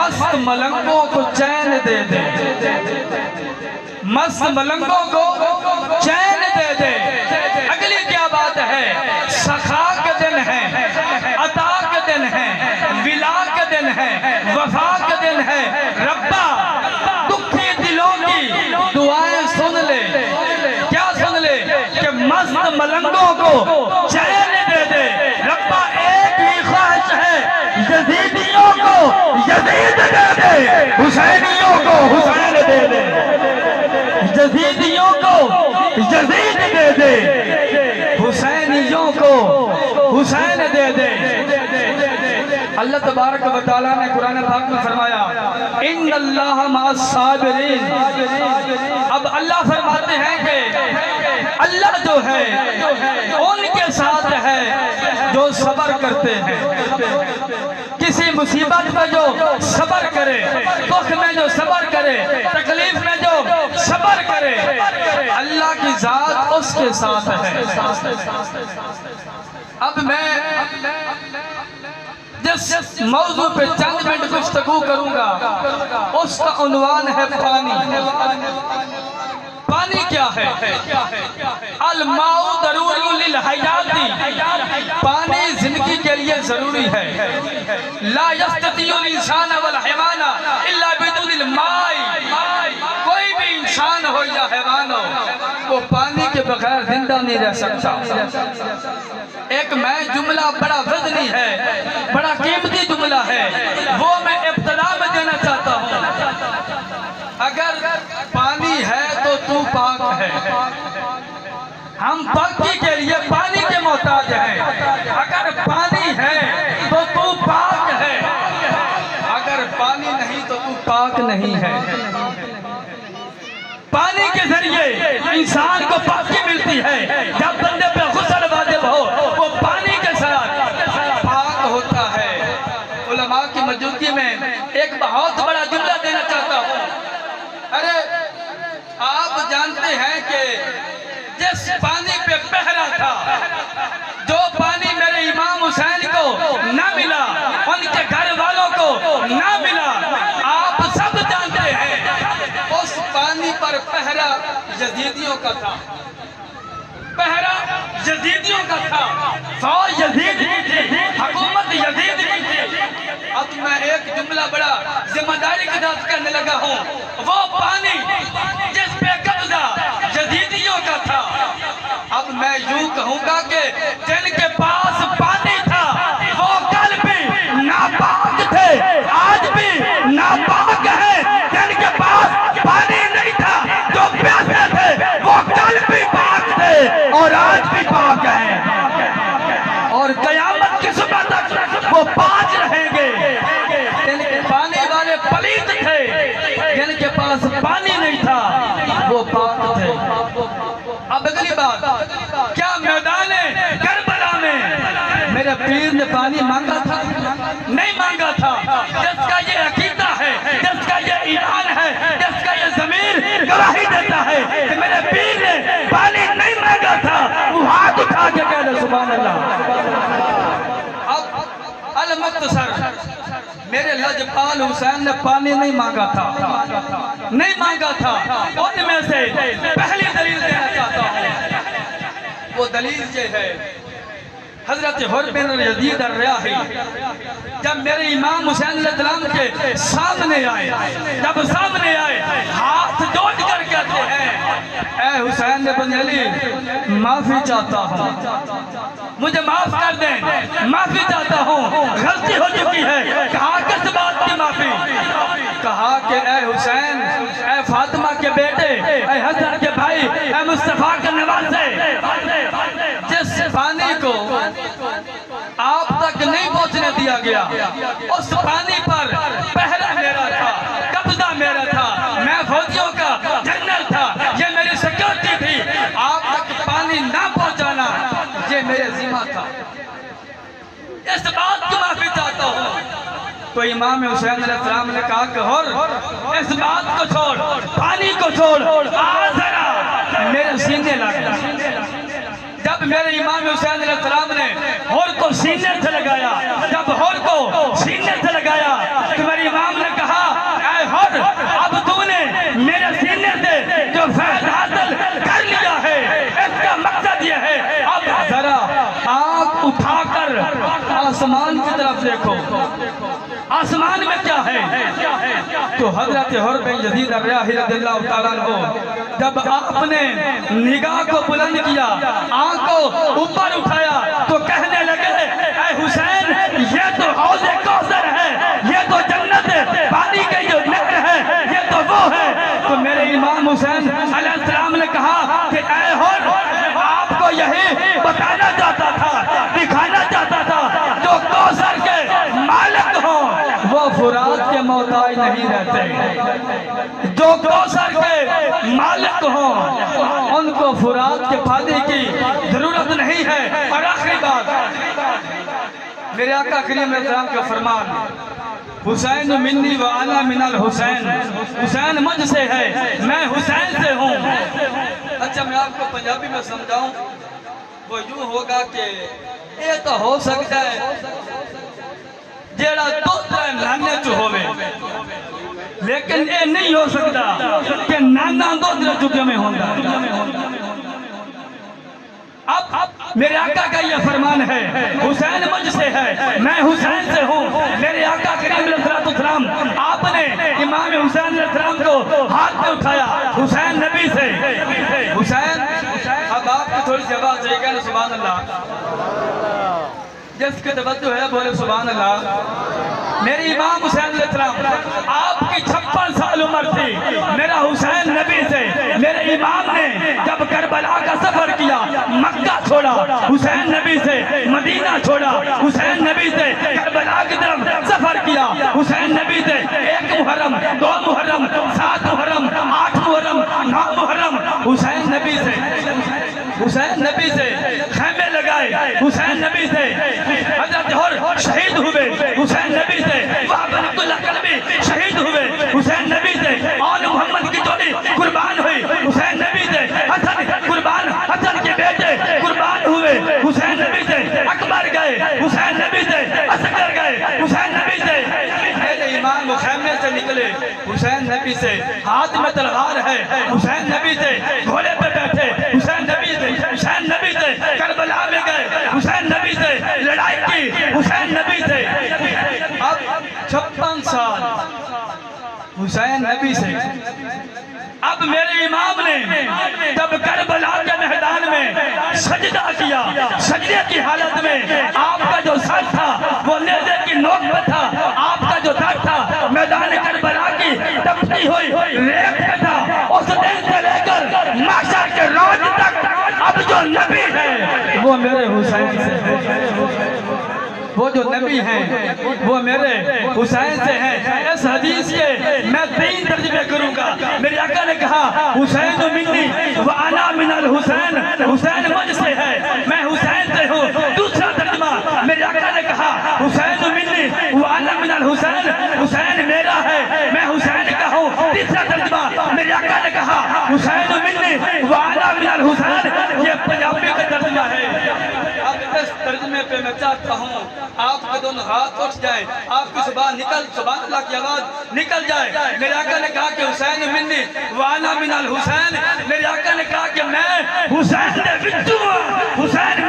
مست ملنگوں کو چین دے دے، مست ملنگوں کو چین دے دے۔ اگلی کیا بات ہے؟ سخا کے دن ہے، عطا کے دن ہے، ولا کے دن ہے، وفا کے دن ہے۔ ربا دکھی دلوں کی دعائیں سن لے، کیا سن لے؟ کہ مست ملنگوں کو چین دے دے۔ ربا ایک ہی خواہش ہے، یزیدیوں کو یزید دے دے، حسینیوں کو حسین دے دے، یزیدیوں کو یزید دے دے، حسینیوں کو حسین دے دے۔ اللہ تبارک و تعالیٰ نے قرآن پاک میں فرمایا ان اللہ مع الصابرین۔ اب اللہ فرماتے ہیں کہ اللہ جو ہے ان کے ساتھ ہے جو صبر کرتے ہیں۔ کسی مصیبت میں جو صبر کرے، دکھ میں جو صبر کرے، تکلیف میں جو صبر کرے، اللہ کی ذات اس کے ساتھ ہے۔ اب میں جس موضوع پہ چند منٹ گفتگو کروں گا اس کا عنوان ہے پانی۔ پانی کیا ہے؟ الماء ضروری للحیات، پانی زندگی کے لیے ضروری ہے۔ لا یستطیع الانسان والحیوان الا بدون الماء، کوئی بھی انسان ہو یا حیوان ہو وہ پانی کے بغیر زندہ نہیں رہ سکتا۔ ایک میں جملہ بڑا وزنی ہے، بڑا قیمتی جملہ ہے، وہ میں ابتدا میں دینا چاہتا ہوں۔ اگر پانی ہے تو تو پاک ہے۔ ہم پاکی کے لیے پانی کے محتاج ہیں۔ اگر پانی ہے تو تو پاک ہے، اگر پانی نہیں تو تو پاک نہیں ہے۔ پانی کے ذریعے انسان کو پاکی ملتی ہے۔ جب بندے پہ غسل واجب ہو وہ پانی کے ساتھ پاک ہوتا ہے۔ علماء کی موجودگی میں ایک بہت بڑا جملہ دینا چاہتا ہوں۔ ارے آپ جانتے ہیں کہ جس پانی پہ پہرا تھا، جو پانی میرے امام حسین کو نہ ملا، ان کے گھر والوں کو نہ ملا، آپ سب جانتے ہیں اس پانی پر پہرا یزیدیوں کا تھا، پہرا یزیدیوں کا تھا، فوج یزید کی تھی، حکومت یزید کی تھی۔ اب میں ایک جملہ بڑا ذمہ داری کے ساتھ کرنے لگا ہوں، وہ پانی جس پہ قبضہ یزیدیوں کا تھا، اب میں یوں کہوں گا کہ جن کے پاس پانی تھا وہ کل بھی ناپاک تھے، آج بھی ناپاک ہیں۔ جن کے پاس پانی نہیں تھا، جو پیاسے تھے، وہ کل بھی پاک تھے اور آج بھی پاک ہیں، اور قیامت کی صبح تک وہ پاک رہیں گے۔ جن کے پانی والے پلیت تھے، جن کے پاس پانی نہیں تھا وہ پاک تھے۔ اب اگلی بات، کیا میدان کربلا میں میرے پیر نے پانی مانگا تھا؟ نہیں مانگا تھا۔ جس کا یہ عقیدہ ہے، جس کا یہ ایمان ہے، جس کا یہ ضمیر گواہی دیتا ہے کہ میرے پیر نے پانی نہیں مانگا تھا، وہ ہاتھ اٹھا کے کہہ دے سبحان اللہ۔ اب المختصر میرے لجپال حسین نے پانی نہیں مانگا تھا، نہیں مانگا تھا۔ ان میں سے پہلی دلیل دینا چاہتا ہوں، وہ دلیل یہ ہے حضرت حر بن یزید الریاحی جب میرے امام حسین علیہ السلام کے سامنے آئے، جب سامنے آئے ہاتھ جوڑ کر کہتے ہیں اے حسین بن علی معافی چاہتا ہوں، مجھے معاف کر دیں، معافی چاہتا ہوں، غلطی ہو چکی ہے۔ کہا کس بات کی معافی؟ کہا کہ اے حسین، اے فاطمہ کے بیٹے، اے حسن کے بھائی، اے مصطفیٰ کے نواسے، جس پانی کو آپ تک نہیں پہنچنے دیا گیا، اس پانی پر پہرا میرا تھا، قبضہ میرا تھا، میں فوجیوں کا جنرل تھا، یہ میری سیکورٹی تھی، آپ تک پانی نہ پہنچانا یہ میرے ذمہ تھا۔ اس بات کی معافی چاہتا ہوں۔ تو امام حسین علیہ السلام نے کہا کہ حر اس بات کو چھوڑ، پانی کو چھوڑ، آ ذرا میرے سینے لگا۔ جب میرے امام حسین علیہ السلام نے حر کو سینے سے لگایا، جب حر کو سینے سے لگایا تو میرے امام نے کہا دیکھو آسمان میں کیا ہے. تو حضرت حر بن یزید الریاحی رضی اللہ تعالیٰ عنہ جب آپ نے نگاہ کو بلند کیا، آنکھ کو اوپر اٹھایا تو کہنے لگے اے حسین یہ تو حوض کوثر ہے، یہ تو جنت پانی کی جو نہر ہے یہ تو وہ ہے. تو میرے امام حسین علیہ السلام نے کہا کہ اے حر آپ کو یہی بتانا چاہتا تھا، دکھانا چاہتا تھا جو کوثر کے مالک ہوں وہ فرات کے محتاج نہیں رہتے، جو کوثر کے مالک ہوں ان کو فرات کے پانی کی ضرورت نہیں ہے. اور آخری بات میرے آقا کریم علیہ السلام کا فرمان، حسین منی و انا من الحسین، حسین مجھ سے ہے میں حسین سے ہوں. اچھا میں آپ کو پنجابی میں سمجھاؤں، وہ یوں ہوگا کہ یہ تو ہو سکتا ہے جیڑا دوسرا نانے چو ہوئے، لیکن یہ نہیں ہو سکتا کہ نانا دوسرا چکے میں ہوندہ. اب میرے آقا کا یہ فرمان ہے حسین مجھ سے ہے میں حسین سے ہوں. میرے آقا کریم علیہ السلام آپ نے امام حسین علیہ السلام کو ہاتھ پہ اٹھایا، حسین نبی سے. حسین اب آپ کی تھوڑی سی آواز ہے، کہنا سبحان اللہ، جس کے توجہ ہے بولے سبحان اللہ. میری امام حسین علیہ السلام آپ کی 56 سال عمر تھی، میرا حسین نبی سے. میرے امام نے جب کربلا کا سفر کیا، مکہ چھوڑا حسین نبی سے، مدینہ چھوڑا حسین نبی سے، کربلا کی طرف سفر کیا حسین نبی سے. 1 محرم 2 محرم 7 محرم 8 محرم 9 محرم حسین نبی سے، حسین نبی سے خیمے لگائے حسین نبی سے. حضرت حر شہید ہوئے حسین نبی سے، وہاں بن عبداللہ کلبی شہید ہوئے حسین نبی سے. آل محمد کی جوڑی قربان ہوئی حسین نبی سے. حسن قربان، حسن کے بیٹے قربان ہوئے حسین نبی سے. اکبر گئے حسین نبی سے، اصغر گئے حسین نبی سے. میرے امام خیمے سے نکلے حسین نبی سے، ہاتھ میں تلوار ہے حسین نبی سے، گھوڑے پہ بیٹھے حسین نبی سے، حسین نبی سے. کربلا میں گئے حسین نبی سے، لڑائی کی حسین نبی سے. اب 56 سال حسین نبی سے. اب میرے امام نے جب کربلا کے میدان میں سجدہ کیا، سجدے کی حالت میں آپ کا جو سر تھا وہ نیزے کی نوک پہ تھا، آپ کا جو سر تھا میدان کربلا کی تپتی ہوئی ریت پہ تھا. اس دن سے لے کر محشر کے روز تک اب جو نبی ہے وہ میرے حسین سے، وہ جو نبی ہیں وہ میرے حسین سے ہیں. اس حدیث کے میں 3 ترجمے کروں گا. میرے آقا نے کہا حسین منی و انا من الحسین، حسین مجھ سے ہے میں حسین سے ہوں. دوسرا ترجمہ میرے آقا نے کہا حسین منی و انا من الحسین، حسین میرا ہے میں حسین کا ہوں. تیسرا ترجمہ میرے آقا نے کہا حسین منی و انا من الحسین. یہ پنجابی کا ترجمہ ہے. اب اس ترجمے پہ میں چاہتا ہوں آپ کے دونوں ہاتھ اٹھ جائیں، آپ کی زبان نکل، سبحان اللہ کی آواز نکل جائے. میرے آقا نے کہا کہ حسین منی وانا من الحسین. میرے آقا نے کہا کہ میں حسین نے بچوں حسین